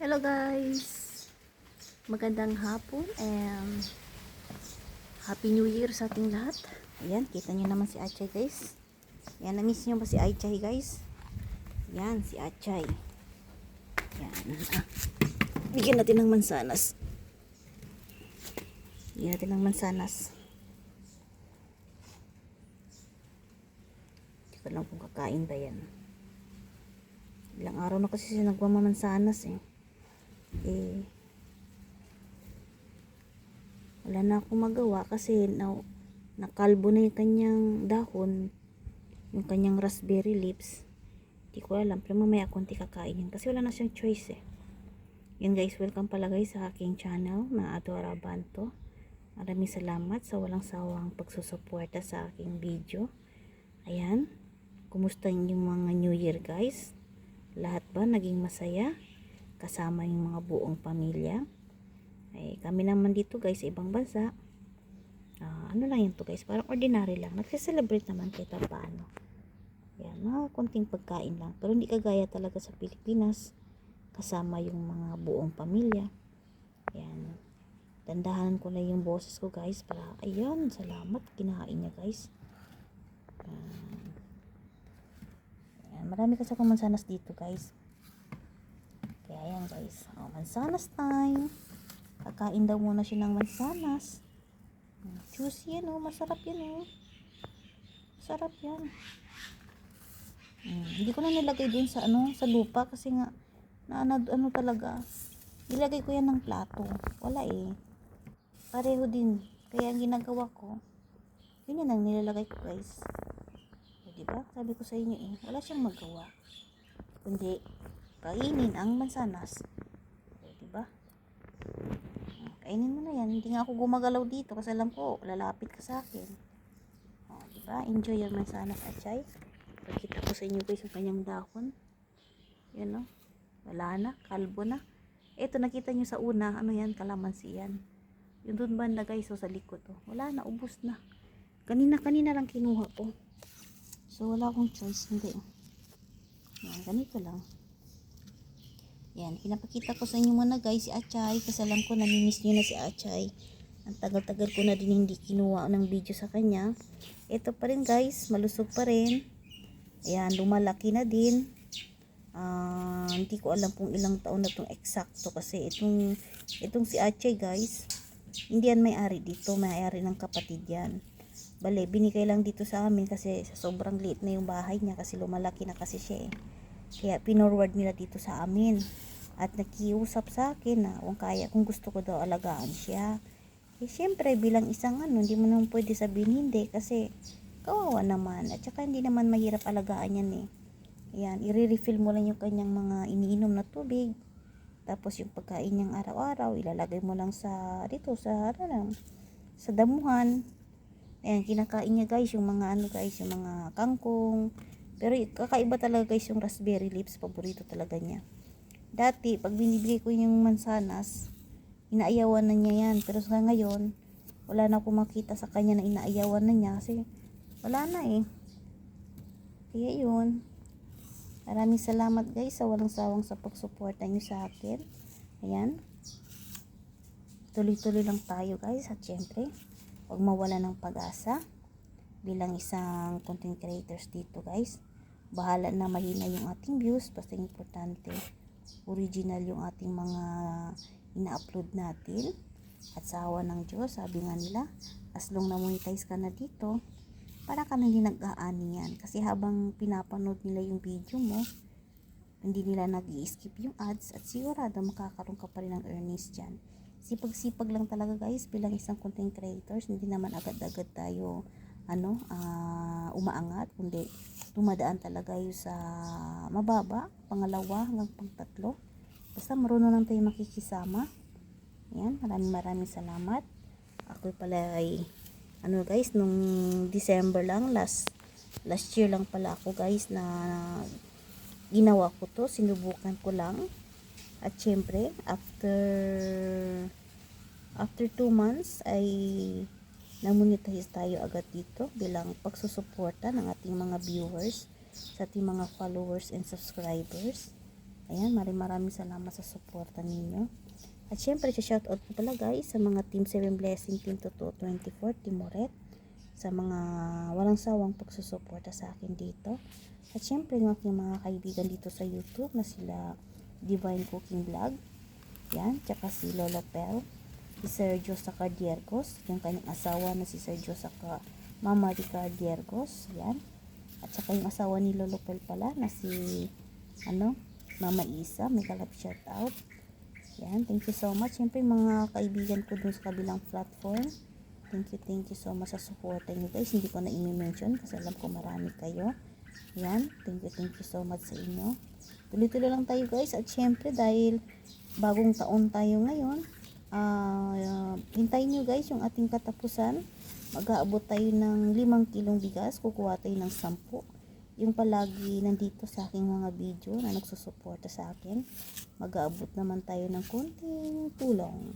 Hello guys! Magandang hapon and Happy New Year sa ating lahat. Ayan, kita nyo naman si Achay guys. Ayan, na-miss nyo ba si Achay guys? Ayan, si Achay. Ayan. Bigyan natin ng mansanas. Bigyan natin ng mansanas. Hindi ko lang kung kakain ba yan. Ilang araw na kasi siya nagmamansanas wala na akong magawa kasi nakalbo na yung kanyang dahon, yung kanyang raspberry leaves. Hindi ko alam, pero mamaya konti kakainin kasi wala na siyang choice Yun guys, welcome pala guys sa aking channel na Adora Banto. Maraming salamat sa walang sawang pagsusuporta sa aking video. Ayan, kumusta yung mga New Year guys? Lahat ba naging masaya? Kasama yung mga buong pamilya? Kami naman dito guys sa ibang bansa, ano lang yun to guys, parang ordinary lang, nagse-celebrate naman kahit paano. Yan, mga konting pagkain lang, pero hindi kagaya talaga sa Pilipinas, kasama yung mga buong pamilya. Yan, dandahan ko na yung boses ko guys, para, ayan, salamat, kinain niya guys. Yan, marami kasi akong mansanas dito guys, kaya yan guys, mansanas time. Kakain daw muna siya ng mansanas. Juicy yan masarap yan Masarap yan. Hindi ko na nilagay din sa sa lupa kasi nga ano talaga. Nilagay ko yan ng plato. Wala Pareho din. Kaya ang ginagawa ko, yun yan ang nilalagay ko guys. Diba? Sabi ko sa inyo wala siyang magawa. Kundi kainin ang mansanas. Diba? Kainin mo na yan. Hindi nga ako gumagalaw dito kasi alam ko lalapit ka sa akin. Diba? Enjoy your mansanas, Achay. Pagkita ko sa inyo guys yung kanyang dahon. Yan wala na, kalbo na. Ito nakita nyo sa una, ano yan, kalamansi yan. Yung dun banda guys, sa likod wala na, ubos na. Kanina lang kinuha ko. So wala akong choice, hindi. Yan, ganito lang. Yan, pinapakita ko sa inyo muna guys si Achay kasi alam ko namimiss nyo na si Achay. Ang tagal-tagal ko na din hindi kinuha ng video sa kanya. Ito pa rin guys, malusog pa rin. Ayan, lumalaki na din. Hindi ko alam kung ilang taon na itong eksakto kasi itong si Achay guys, hindi yan may-ari dito, may-ari ng kapatid yan. Bale, binigay lang dito sa amin kasi sobrang liit na yung bahay niya kasi lumalaki na kasi siya Kaya pinorward nila dito sa amin. At nakiusap sa akin na kung gusto ko daw alagaan siya. Syempre bilang isang hindi mo naman pwede sabihin hindi kasi kawawa naman. At saka hindi naman mahirap alagaan yan Ayan, i-refill mo lang yung kanyang mga iniinom na tubig. Tapos yung pagkain niyang araw-araw, ilalagay mo lang sa sa damuhan. Ayan, kinakain niya guys yung mga yung mga kangkong. Pero kakaiba talaga guys yung raspberry leaves, paborito talaga niya. Dati, pag binibigay ko yung mansanas, inaayawan na niya yan. Pero sa ngayon, wala na akong makita sa kanya na inaayawan na niya kasi wala na Kaya yun. Maraming salamat guys sa walang sawang sa pagsuporta niyo sa akin. Ayan. Tuloy-tuloy lang tayo guys. At syempre, huwag mawala ng pag-asa bilang isang content creators dito guys. Bahala na mahina yung ating views, basta importante original yung ating mga ina-upload natin. At sa awa ng Diyos, sabi nga nila, as long na monetize ka na dito, para ka na hindi nag-aani yan. Kasi habang pinapanood nila yung video mo, hindi nila nag-i-skip yung ads at sigurado makakaroon ka pa rin ng earnings dyan. Sipag-sipag lang talaga guys bilang isang content creators, hindi naman agad-agad tayo umaangat, kundi dumadaan talaga yung sa mababa, pangalawa hanggang pangtatlo. Basta marunong lang tayo makikisama. Yan, maraming salamat. Ako pala guys, nung December lang, last year lang pala ako guys na ginawa ko to, sinubukan ko lang. At syempre, after 2 months ay namonetize tayo agad dito bilang pagsusuporta ng ating mga viewers, sa ating mga followers and subscribers. Ayan, maraming salamat sa suporta ninyo. At syempre, shoutout ko pala guys sa mga Team 7 Blessing, Team Totoo 24, Team Moret, sa mga walang sawang pagsusuporta sa akin dito. At syempre, yung aking mga kaibigan dito sa YouTube na sila Divine Cooking Vlog, yan, tsaka si Lolo Pel, si Sergio Sacardiergos, yung kanyang asawa na si Sergio Saka Mama Ricardiergos, yan. At saka yung asawa ni Lolo Pel pala na si Mama Isa, may kalap shout out. Yan, thank you so much. Siyempre mga kaibigan ko dun sa kabilang platform, thank you so much sa suporta nyo guys. Hindi ko na i-mention kasi alam ko marami kayo. Yan, thank you so much sa inyo. Tuloy-tuloy lang tayo guys. At syempre dahil bagong taon tayo ngayon, hintayin nyo guys yung ating katapusan. Mag-aabot tayo ng 5 kilong bigas, kukuha tayo ng 10. Yung palagi nandito sa aking mga video na nagsusuporta sa akin, mag-aabot naman tayo ng konting tulong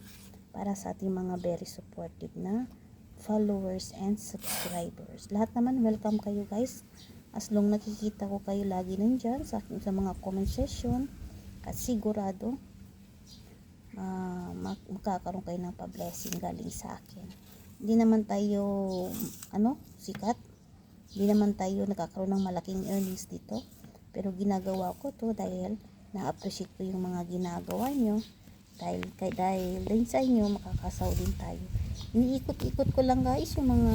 para sa ating mga very supportive na followers and subscribers. Lahat naman welcome kayo guys, as long nakikita ko kayo lagi nandyan sa mga comment section, at sigurado magkakaroon kayo ng pa-blessing galing sa akin. Hindi naman tayo sikat, hindi naman tayo nakakaroon ng malaking earnings dito, pero ginagawa ko to dahil na-appreciate ko yung mga ginagawa nyo, dahil din sa inyo makakasaw din tayo. Iniikot-ikot ko lang guys yung mga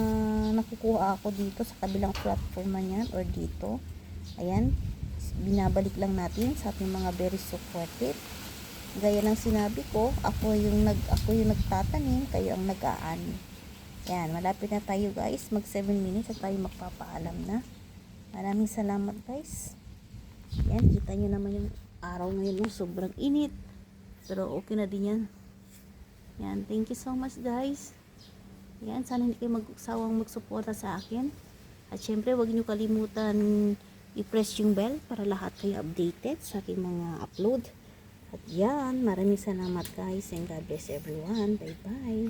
nakukuha ako dito sa kabilang platform man yan or dito. Ayan, binabalik lang natin sa ating mga very supportive. Gaya ng sinabi ko, ako yung nagtatanim, kayo ang nag-aani. Yan, malapit na tayo guys, mag 7 minutes at tayo magpapaalam na. Maraming salamat guys. Yan, kita nyo naman yung araw ngayon, sobrang init, pero okay na din yan. Yan, thank you so much guys. Yan, sana hindi kayo magsawang magsuporta sa akin. At syempre, huwag nyo kalimutan i-press yung bell para lahat kayo updated sa aking mga upload. At yan, maraming salamat guys, and God bless everyone. Bye bye.